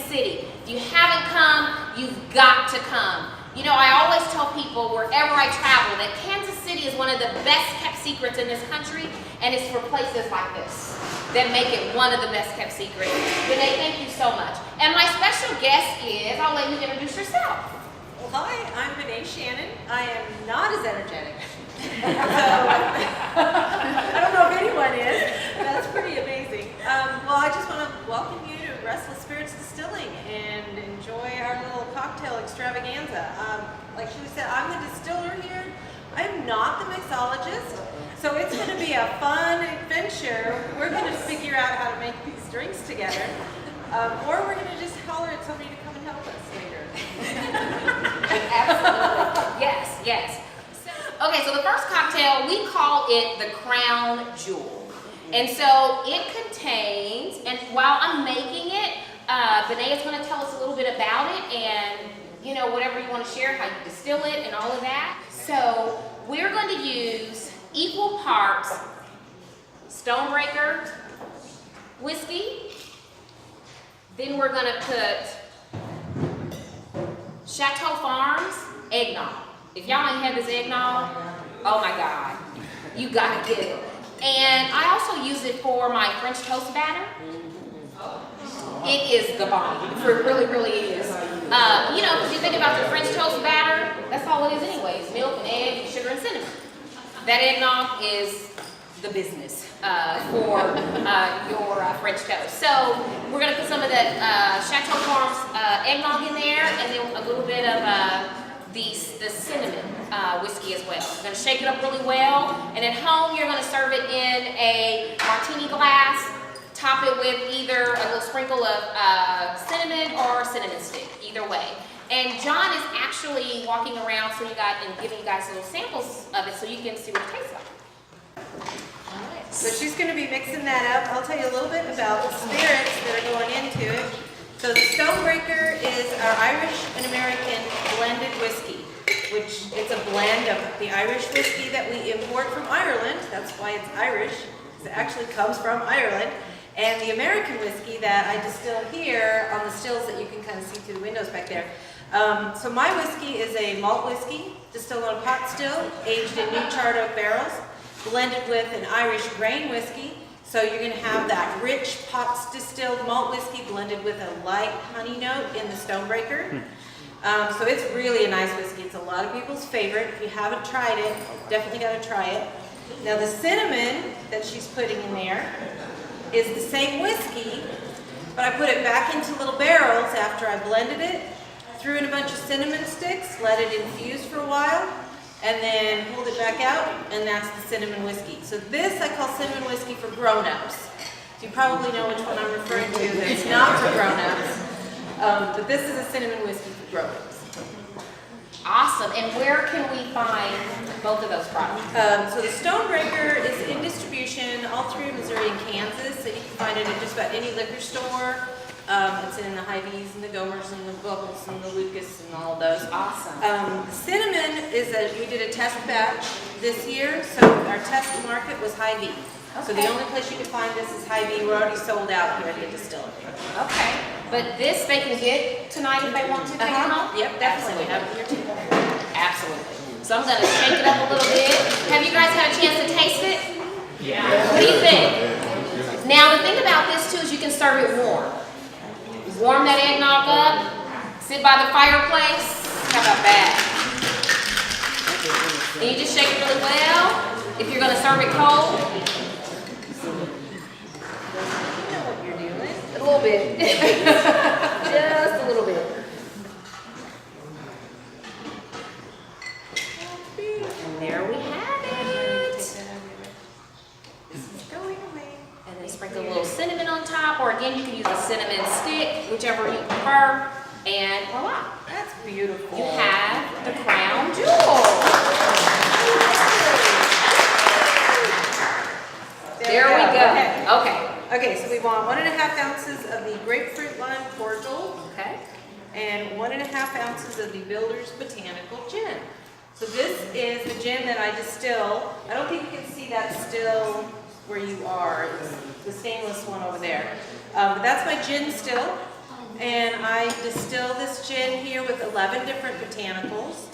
City. If you haven't come, you've got to come. You know, I always tell people wherever I travel that Kansas City is one of the best kept secrets in this country, and it's for places like this that make it one of the best kept secrets. Benay, thank you so much. And my special guest is, I'll let you introduce yourself. Well, hi, I'm Benay Shannon. I am not as energetic. I don't know if anyone is. That's pretty amazing. Well, I just want to welcome you to Restless Distilling and enjoy our little cocktail extravaganza. Like she said, I'm the distiller here. I'm not the mixologist, so it's going to be a fun adventure. We're going to figure out how to make these drinks together, or we're going to just holler at somebody to come and help us later. Absolutely. Yes, yes. Okay, so the first cocktail, we call it the Crown Jewel. And so it contains, and while I'm making it, Benay is going to tell us a little bit about it and, you know, whatever you want to share, how you distill it and all of that. So we're going to use equal parts Stonebreaker whiskey. Then we're going to put Chateau Farms eggnog. If y'all ain't had this eggnog, oh my God, you gotta get it. And I also use it for my French toast batter. It is the bomb. It really, really is. You know, because you think about the French toast batter, that's all it is anyways. Milk and egg, sugar and cinnamon. That eggnog is the business for your French toast. So we're gonna put some of that Chateau Farms eggnog in there, and then a little bit of the cinnamon whiskey as well. You're going to shake it up really well, and at home you're going to serve it in a martini glass, top it with either a little sprinkle of cinnamon or cinnamon stick, either way. And John is actually walking around and giving you guys little samples of it so you can see what it tastes like. All right. So she's going to be mixing that up. I'll tell you a little bit about the spirits that are going into it. So the Stonebreaker is our Irish and American blended whiskey, which it's a blend of the Irish whiskey that we import from Ireland. That's why it's Irish, because it actually comes from Ireland. And the American whiskey that I distill here on the stills that you can kind of see through the windows back there. So my whiskey is a malt whiskey, distilled on a pot still, aged in new charred oak barrels, blended with an Irish grain whiskey. So you're going to have that rich pot distilled malt whiskey blended with a light honey note in the Stonebreaker. So it's really a nice whiskey. It's a lot of people's favorite. If you haven't tried it, definitely got to try it. Now the cinnamon that she's putting in there is the same whiskey, but I put it back into little barrels after I blended it, threw in a bunch of cinnamon sticks, let it infuse for a while, and then pulled it back out, and that's the cinnamon whiskey. So this I call cinnamon whiskey for grown-ups. So you probably know which one I'm referring to. It's not for grown-ups, but this is a cinnamon whiskey for grown-ups. Awesome. And where can we find both of those products? So the Stonebreaker is in distribution all through Missouri and Kansas, so you can find it at just about any liquor store. It's in the Hy-Vees and the Gomers and the Bubbles and the Lucas and all of those. Awesome. The cinnamon is we did a test batch this year, so our test market was Hy-Vee. Okay. So the only place you can find this is Hy-Vee. We're already sold out here at the Distillery. Okay. But this they can get tonight if they want to take it home? Yep, definitely. We have it here too. Absolutely. So I'm going to shake it up a little bit. Have you guys had a chance to taste it? Yeah. What do you think? Now the thing about this too is you can serve it warm. Warm that eggnog up, sit by the fireplace. How about that? And you just shake it really well. If you're going to serve it cold, You know what you're doing. a little bit. Just a little bit. And there we have it. This is going away. And then sprinkle a little cinnamon on top, or again, you can use a cinnamon stick, whichever you prefer. And voila. That's beautiful. You have the Crown Jewel. There we go. Okay. Okay, so we want 1.5 ounces of the grapefruit lime cordial. Okay. And 1.5 ounces of the Builder's Botanical Gin. So this is the gin that I distill. I don't think you can see that still where you are. It's the stainless one over there. But that's my gin still. And I distill this gin here with 11 different botanicals.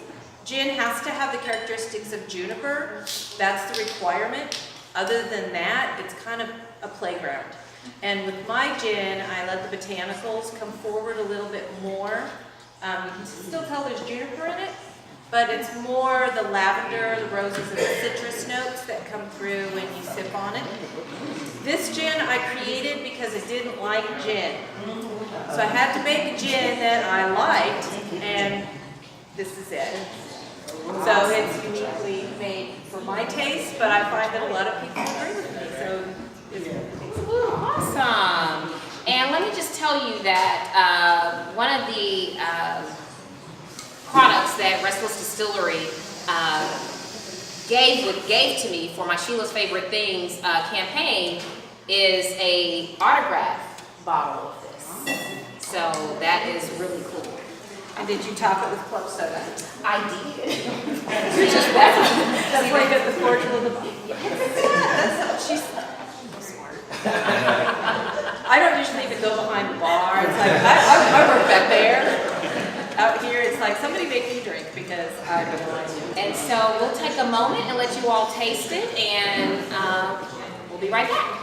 Gin has to have the characteristics of juniper. That's the requirement. Other than that, it's kind of a playground. And with my gin, I let the botanicals come forward a little bit more. You can still tell there's juniper in it, but it's more the lavender, the roses, and the citrus notes that come through when you sip on it. This gin I created because I didn't like gin. So I had to make a gin that I liked, and this is it. So it's uniquely made for my taste, but I find that a lot of people agree with me. So it's Awesome. And let me just tell you that one of the products that Restless Distillery gave to me for my Sheila's Favorite Things campaign is a autograph bottle of this. So that is really cool. And did you top it with club soda? I did. That's why you got the cordial in the bottle. She's smart. I don't usually even go behind the bar. It's like, I work back there. Out here, it's like, somebody make me drink because I don't know what to do. And so we'll take a moment and let you all taste it, and we'll be right back.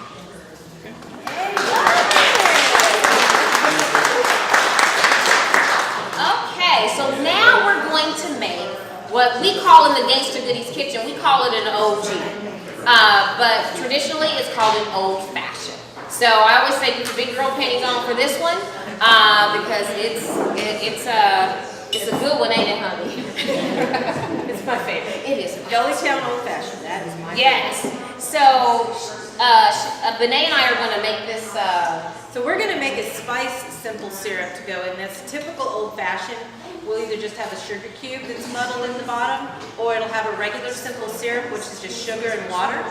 Okay, so now we're going to make what we call in the Gangsta Goodies Kitchen, we call it an OG. But traditionally it's called an old fashioned. So I always say put your big girl panties on for this one, because it's a good one, ain't it, honey? It's my favorite. It is. Gullytown Old Fashioned, that is my favorite. Yes. So Benay and I are going to make this. So we're going to make a spiced simple syrup to go in this. Typical old fashioned will either just have a sugar cube that's muddled in the bottom, or it'll have a regular simple syrup, which is just sugar and water.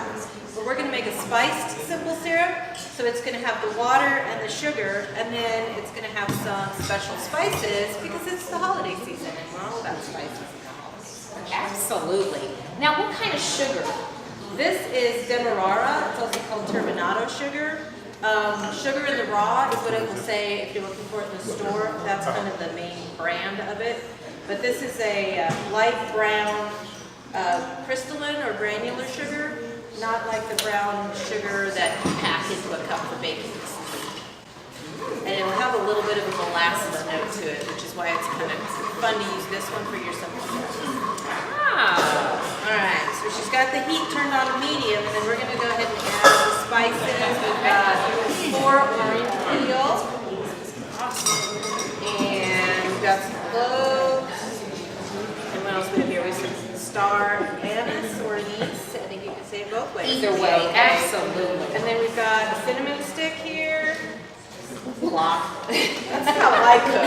But we're going to make a spiced simple syrup, so it's going to have the water and the sugar, and then it's going to have some special spices because it's the holiday season and we're all about spices in the holidays. Absolutely. Now, what kind of sugar? This is Demerara. It's also called turbinado sugar. Sugar in the raw is what it will say if you're looking for it in the store. That's kind of the main brand of it. But this is a light brown crystalline or granular sugar, not like the brown sugar that you pack into a cup for baking. And it'll have a little bit of a molasses note to it, which is why it's kind of fun to use this one for your simple syrup. Ah. Alright, so she's got the heat turned on to medium, and then we're going to go ahead and add the spices. We've got 4 orange peel. And we've got some cloves. And what else we have here? We have some star anise or anise. I think you can say it both ways. Either way, absolutely. And then we've got a cinnamon stick here. Block. That's how I cook.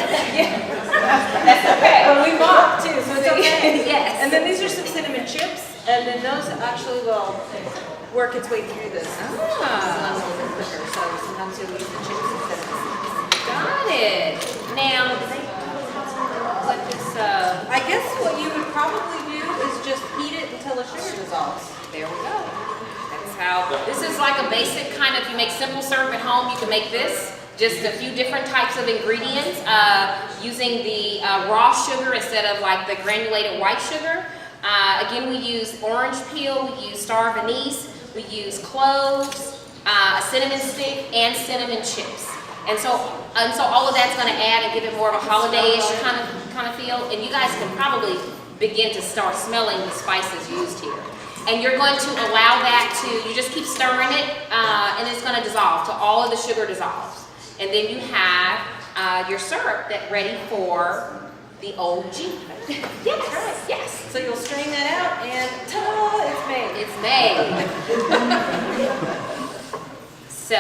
That's okay. But we mop too, so it's okay. Yes. And then these are some cinnamon chips, and then those actually will work its way through this. A little bit quicker, so sometimes you'll use the chips instead of the seeds. Got it. Now, what this, I guess what you would probably do is just heat it until the sugar dissolves. there we go. That's how, this is like a basic kind of, if you make simple syrup at home, you can make this. Just a few different types of ingredients, using the raw sugar instead of like the granulated white sugar. Again, we use orange peel, we use star of anise, we use cloves, a cinnamon stick, and cinnamon chips. And so all of that's going to add and give it more of a holiday-ish kind of feel. And you guys can probably begin to start smelling the spices used here. And you're going to allow that to, you just keep stirring it, and it's going to dissolve till all of the sugar dissolves. And then you have your syrup that's ready for the OG. Yes, right. Yes. So you'll strain that out, and ta-da, it's made. It's made. So,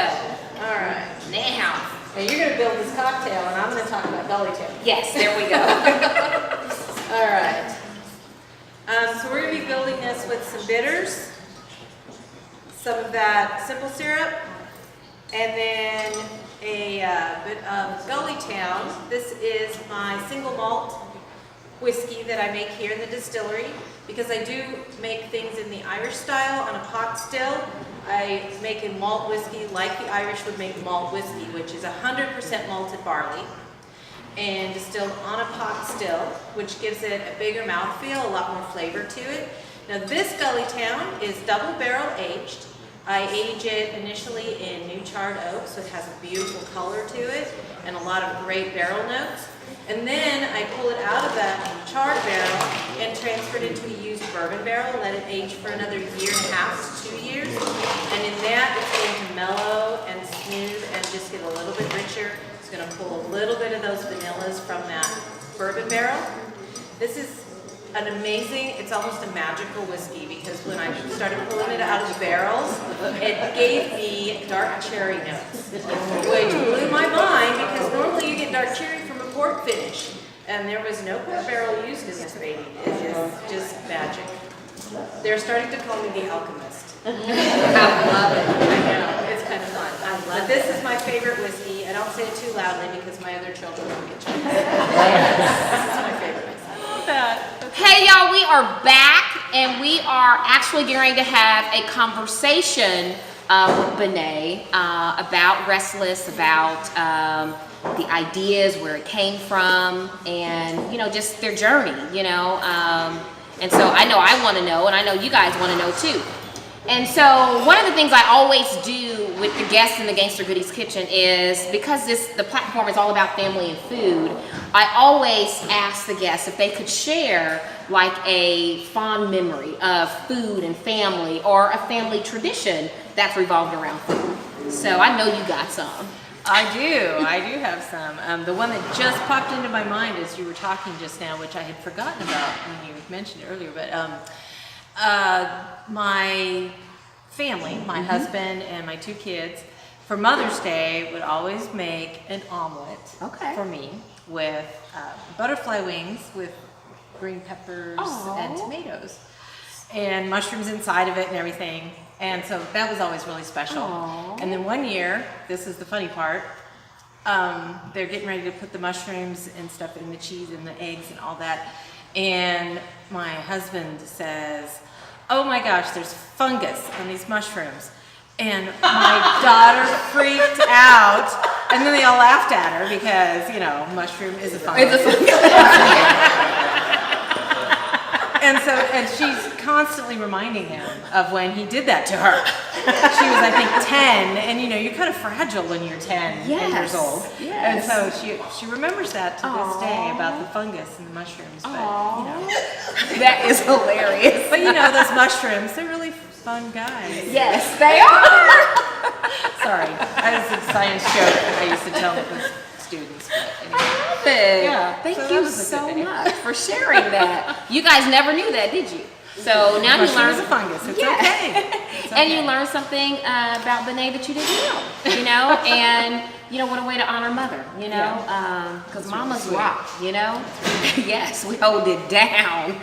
All right. now. Now you're going to build this cocktail, and I'm going to talk about Gullytown. Yes, there we go. All right. So we're going to be building this with some bitters, some of that simple syrup, and then a bit of Gullytown. This is my single malt whiskey that I make here in the distillery, because I do make things in the Irish style on a pot still. I make a malt whiskey like the Irish would make malt whiskey, which is 100% malted barley and distilled on a pot still, which gives it a bigger mouthfeel, a lot more flavor to it. Now this Gully Town is double barrel aged. I age it initially in new charred oak, so it has a beautiful color to it and a lot of great barrel notes. And then I pull it out of that charred barrel and transfer it into a used bourbon barrel, let it age for another 1.5 to 2 years. And in that, it's going to mellow and smooth and just get a little bit richer. It's going to pull a little bit of those vanillas from that bourbon barrel. This is an amazing, it's almost a magical whiskey, because when I started pulling it out of the barrels, it gave me dark cherry notes, which blew my mind, because normally you get dark cherry from a port finish, and there was no port barrel used in this baby. It is just magic. They're starting to call me the alchemist. I love it. I know, it's kind of fun. But this is my favorite whiskey. I don't say it too loudly because my other children will get jealous. This is my favorite whiskey. Hey y'all, we are back, and we are actually going to have a conversation with Benay about Restless, about the ideas, where it came from, and you know, just their journey, you know. And so I know I want to know, and I know you guys want to know too. And so one of the things I always do with the guests in the Gangsta Goodies Kitchen is, because the platform is all about family and food, I always ask the guests if they could share like a fond memory of food and family, or a family tradition that's revolved around food. So I know you got some. I do have some. The one that just popped into my mind as you were talking just now, which I had forgotten about when you mentioned it earlier, but my family, my husband and my 2 kids, for Mother's Day would always make an omelet for me with butterfly wings with green peppers and tomatoes and mushrooms inside of it and everything. And so that was always really special. And then one year, this is the funny part, they're getting ready to put the mushrooms and stuff in the cheese and the eggs and all that. And my husband says, "Oh my gosh, there's fungus on these mushrooms." And my daughter freaked out. And then they all laughed at her because, you know, mushroom is a fungus. It's a fungus. And she's constantly reminding him of when he did that to her. She was, I think, 10, and you know, you're kind of fragile when you're 10 years old. And so she remembers that to this day about the fungus and the mushrooms. But you know, that is hilarious. but you know, those mushrooms, they're really fun guys. Yes, they are. Sorry, that was a science joke that I used to tell the students. But anyway. I love it. Yeah, Thank so you that was a so good day. much for sharing that. You guys never knew that, did you? So now you Mushroom learned is a fungus. It's Yeah. okay. It's And you okay. learned something about Benay that you didn't know, you know, and you know, what a way to honor mother, you know, because mamas sweet. rock, you know. Yes, we hold it down.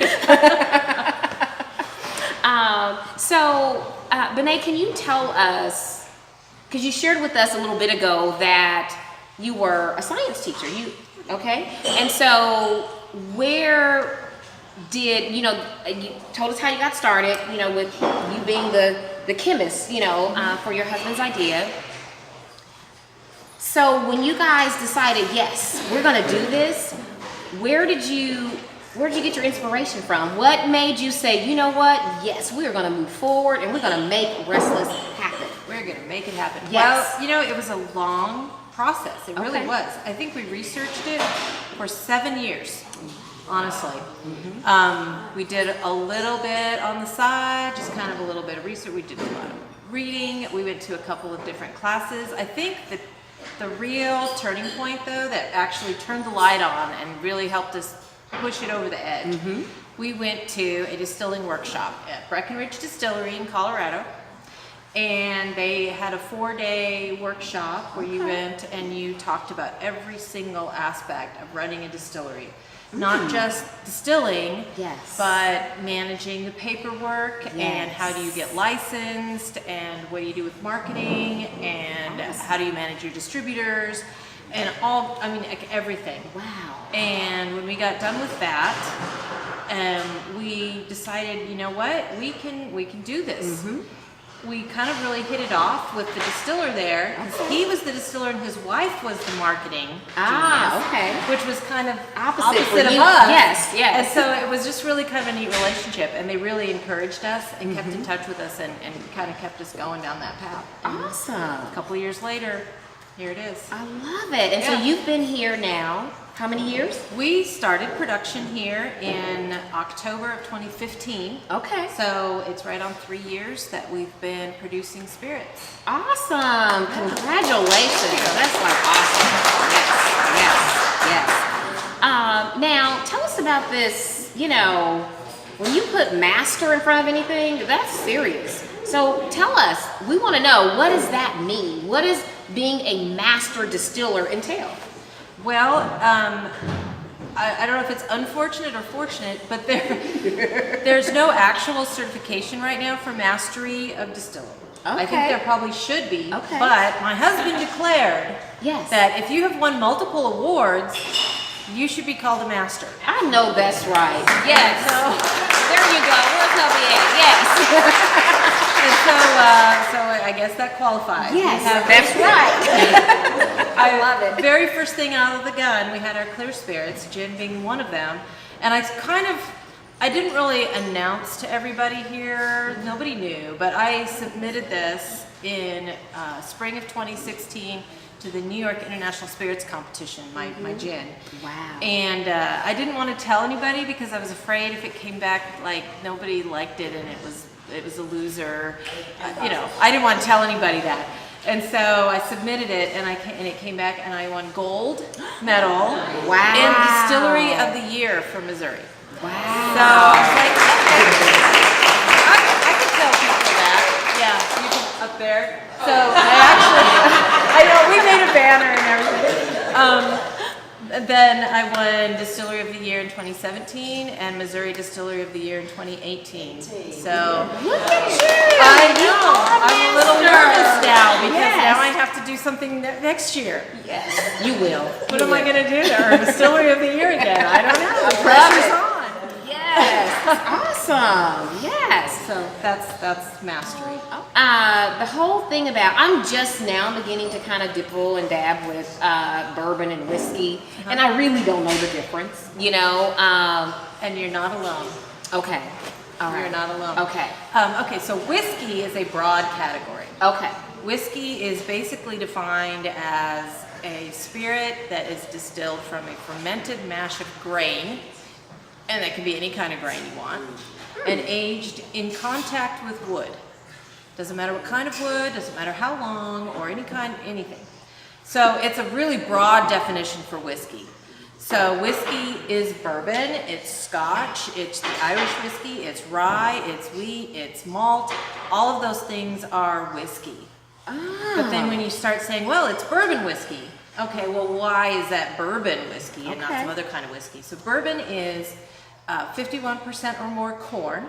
Benay, can you tell us, because you shared with us a little bit ago that you were a science teacher, and so where did, you know, you told us how you got started, you know, with you being the chemist, you know, for your husband's idea. So when you guys decided, yes, we're gonna do this, where did you get your inspiration from? What made you say, you know what, yes, we're gonna move forward and we're gonna make Restless happen? We're gonna make it happen. Yes. Well, you know, it was a long process. It really Okay. was. I think we researched it for 7 years, honestly. We did a little bit on the side, just kind of a little bit of research. We did a lot of reading. We went to a couple of different classes. I think that the real turning point, though, that actually turned the light on and really helped us push it over the edge, we went to a distilling workshop at Breckenridge Distillery in Colorado. And they had a 4-day workshop where you went and you talked about every single aspect of running a distillery. Not just distilling, Yes. but managing the paperwork and Yes. how do you get licensed and what do you do with marketing and how do you manage your distributors and all, I mean, like everything. Wow. And when we got done with that, we decided, you know what, we can do this. We kind of really hit it off with the distiller there, because he was the distiller and his wife was the marketing genius, Okay. which was kind of Opposite opposite of you. us. Yes, yes. And so it was just really kind of a neat relationship, and they really encouraged us and kept in touch with us and kind of kept us going down that path. Awesome. A couple of years later, here it is. I love it. And so Yeah. you've been here now, how many years? We started production here in October of 2015. Okay. So it's right on 3 years that we've been producing spirits. Awesome. Congratulations. That's like awesome. Yes. Now, tell us about this, you know, when you put master in front of anything, that's serious. So tell us, we want to know, what does that mean? What does being a master distiller entail? Well, I don't know if it's unfortunate or fortunate, but there's no actual certification right now for mastery of distilling. I think there probably should be, but my husband declared that if you have won multiple awards, you should be called a master. I know that's right. Yes. So there you go. Where's Hubby at? Yes. And so I guess that qualifies. Yes, that's right. I love it. Very first thing out of the gun, we had our clear spirits, gin being one of them, and I didn't really announce to everybody here, nobody knew, but I submitted this in spring of 2016 to the New York International Spirits Competition, my gin. Wow. And I didn't want to tell anybody because I was afraid if it came back like nobody liked it and it was a loser, you know, I didn't want to tell anybody that. And so I submitted it, and it came back, and I won gold medal in Distillery of the Year for Missouri. Wow. So I was like, okay, I could tell people that. Yeah, you can up there. So I know we made a banner and everything. Then I won Distillery of the Year in 2017 and Missouri Distillery of the Year in 2018. So Look at you! I know. I'm a little nervous now because Yes. now I have to do something next year. Yes, you will. What am I going to do to earn Distillery of the Year again? I don't know. The Love pressure's it. on. Yes, awesome. Yes. So that's mastery. The whole thing about, I'm just now beginning to kind of dibble and dab with bourbon and whiskey, and I really don't know the difference, you know. And you're not alone. Okay. All right. You're not alone. Okay. Okay, so whiskey is a broad category. Okay. Whiskey is basically defined as a spirit that is distilled from a fermented mash of grain, and that can be any kind of grain you want, and aged in contact with wood. Doesn't matter what kind of wood, doesn't matter how long, or anything. So it's a really broad definition for whiskey. So whiskey is bourbon, it's Scotch, it's the Irish whiskey, it's rye, it's wheat, it's malt. All of those things are whiskey. But then when you start saying, well, it's bourbon whiskey, okay, well, why is that bourbon whiskey and not some other kind of whiskey? So bourbon is 51% or more corn.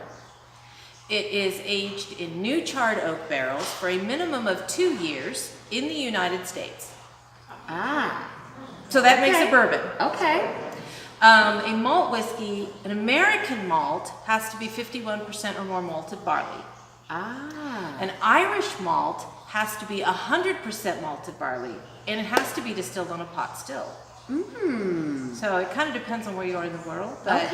It is aged in new charred oak barrels for a minimum of 2 years in the United States. So that makes it bourbon. Okay. A malt whiskey, an American malt, has to be 51% or more malted barley. An Irish malt has to be 100% malted barley, and it has to be distilled on a pot still. So it kind of depends on where you are in the world. But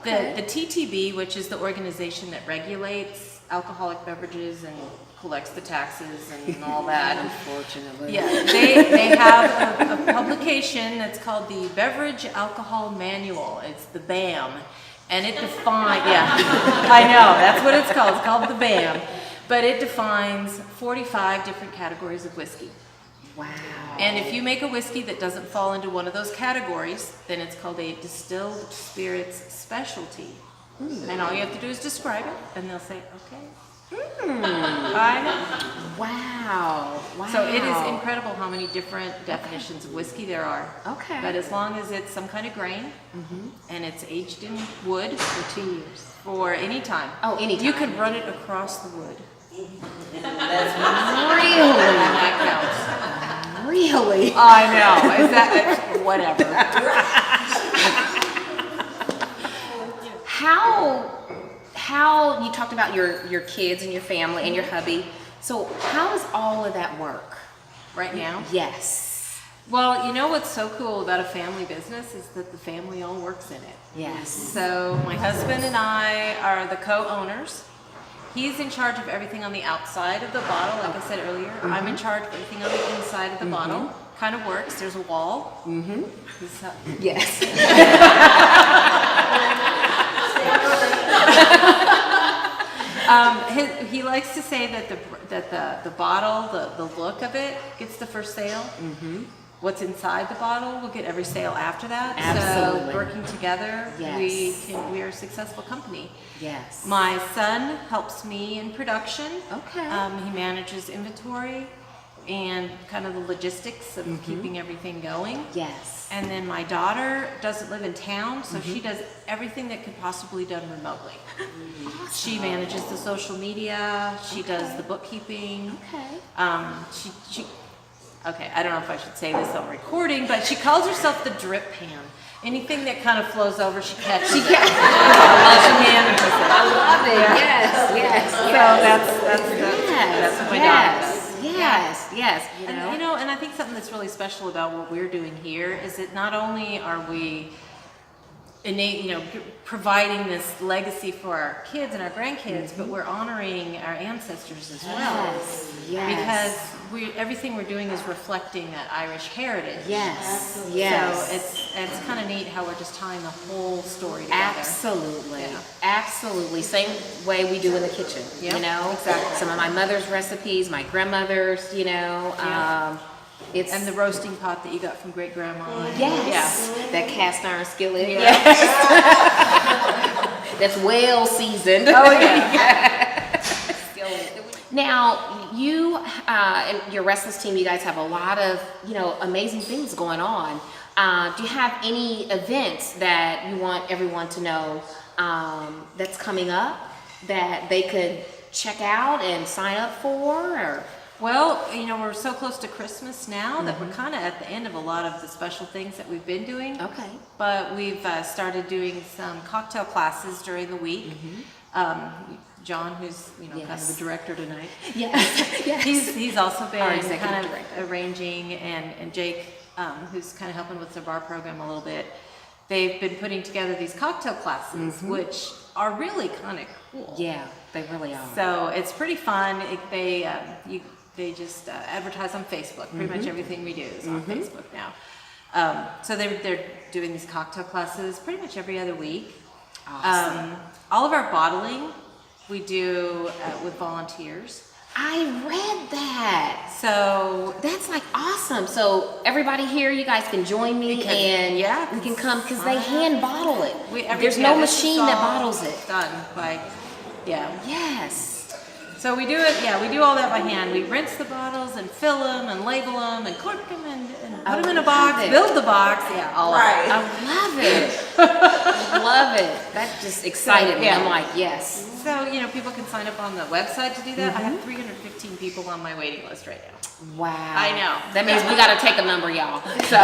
the TTB, which is the organization that regulates alcoholic beverages and collects the taxes and all that. Unfortunately. Yeah, they have a publication that's called the Beverage Alcohol Manual. It's the BAM. And it defines, I know, that's what it's called. It's called the BAM. But it defines 45 different categories of whiskey. Wow. And if you make a whiskey that doesn't fall into one of those categories, then it's called a distilled spirits specialty. And all you have to do is describe it, and they'll say, okay. I know. Wow. So it is incredible how many different definitions of whiskey there are. Okay. But as long as it's some kind of grain, and it's aged in wood For 2 years. for any time. Oh, any You time. can run it across the wood. Really? And that counts. Really? I know. Is that whatever? How you talked about your kids and your family and your hubby. So how does all of that work Right now? Yes. Well, you know what's so cool about a family business is that the family all works in it. Yes. So my husband and I are the co-owners. He's in charge of everything on the outside of the bottle, like I said earlier. I'm in charge of everything on the inside of the bottle. Kind of works. There's a wall. Yes. He likes to say that the bottle, the look of it gets the first sale. What's inside the bottle will get every sale after that. Absolutely. So working together, Yes. we are a successful company. Yes. My son helps me in production. Okay. He manages inventory and kind of the logistics of keeping everything going. Yes. And then my daughter doesn't live in town, so she does everything that could possibly be done remotely. She manages the social media. She does the bookkeeping. Okay. Okay, I don't know if I should say this on recording, but she calls herself the drip pan. Anything that kind of flows over, she catches. She manages it. I love it. Yes. Yes. So that's what my daughter does. Yes. And I think something that's really special about what we're doing here is that not only are we providing this legacy for our kids and our grandkids, but we're honoring our ancestors as well. Yes. Because everything we're doing is reflecting that Irish heritage. Yes. So it's kind of neat how we're just tying the whole story together. Absolutely. Yeah. Absolutely. Same way we do in the kitchen. Yep, You know? exactly. Some of my mother's recipes, my grandmother's, Yeah. It's And the roasting pot that you got from great grandma. yes. That cast iron skillet. Yeah. Yes. That's well seasoned. Oh yeah. Now, you and your Restless team, you guys have a lot of, amazing things going on. Do you have any events that you want everyone to know that's coming up that they could check out and sign up for? Or? Well, we're so close to Christmas now that we're kind of at the end of a lot of the special things that we've been doing. Okay. But we've started doing some cocktail classes during the week. John, who's kind of the director tonight. Yes. Yes. He's also been Our executive kind of director. arranging, and Jake, who's kind of helping with the bar program a little bit. They've been putting together these cocktail classes, which are really kind of cool. Yeah, they really are. So it's pretty fun. They just advertise on Facebook. Pretty much everything we do is on Facebook now. So they're doing these cocktail classes pretty much every other week. Awesome. All of our bottling we do with volunteers. I read that. So That's like awesome. So everybody here, you guys can join me We can come because they hand bottle it. There's yeah, no this is machine that all bottles it. Done by, Yes. So we do it, we do all that by hand. We rinse the bottles and fill them and label them and cork them and put them in a box, love it. build the box, all of it. I love it. I love it. That just excited me. yeah. I'm like, yes. So, people can sign up on the website to do that. I have 315 people on my waiting list right now. Wow. I know. That means we got to take a number, y'all. So.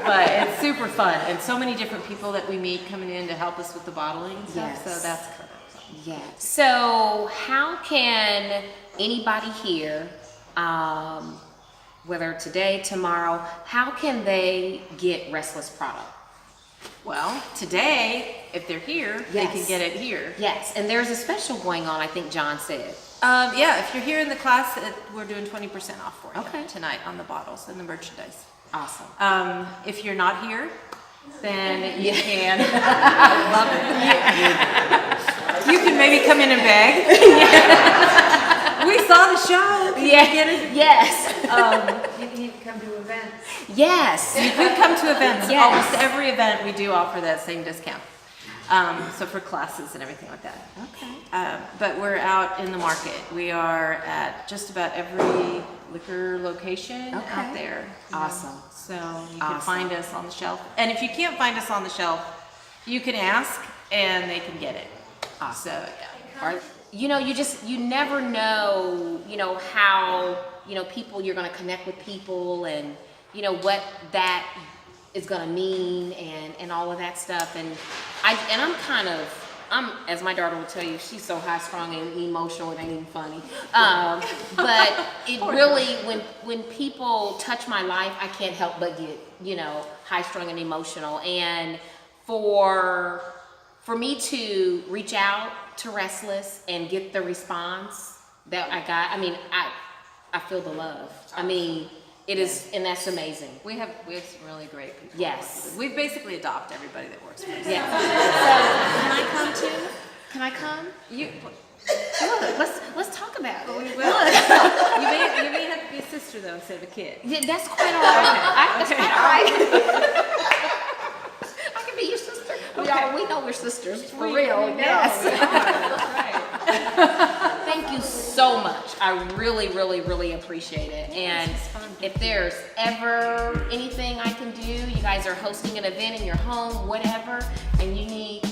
But it's super fun. And so many different people that we meet coming in to help us with the bottling and stuff. Yes. So that's kind of fun. Yeah. So how can anybody here, whether today, tomorrow, how can they get Restless product? Well, today, if they're here, they can Yes. get it here. Yes, and there's a special going on, I think John said. If you're here in the class, we're doing 20% off for you Okay. tonight on the bottles and the merchandise. Awesome. If you're not here, then you can. I love it. You can maybe come in and beg. We saw the show. Can you get it? Yes. You need to come to events. Yes. You could come to events. Yes. Almost every event we do offer that same discount. So for classes and everything like that. Okay. But we're out in the market. We are at just about every liquor location out there. Awesome. So you can Awesome. find us on the shelf. And if you can't find us on the shelf, you can ask and they can get it. Awesome. So Or, you never know, how you know, people, you're gonna connect with people and, you know, what that is gonna mean and all of that stuff. And I'm, as my daughter will tell you, she's so high strung and emotional, it ain't even funny. But it really, when people touch my life, I can't help but get, you know, high strung and emotional. And for me to reach out to Restless and get the response that I got, I mean, I feel the love. I mean, it is, and that's amazing. We have some really great people. Yes. We basically adopt everybody that works for us. Yeah. So, can I come too? Can I come? Look, Let's talk about it. we will. You may have to be a sister though instead of a kid. Yeah, that's quite all right. That's quite all right. I can be your sister. We know we're sisters for real. Yes. That's right. Thank you so much. I really, really, really appreciate it. And if there's ever anything I can do, you guys are hosting an event in your home, whatever, and you need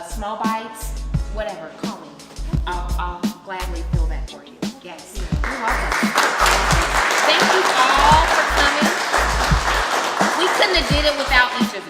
small bites, whatever, call me. I'll gladly fill that for you. Yes. You're welcome. Thank you all for coming. We couldn't have did it without each of you.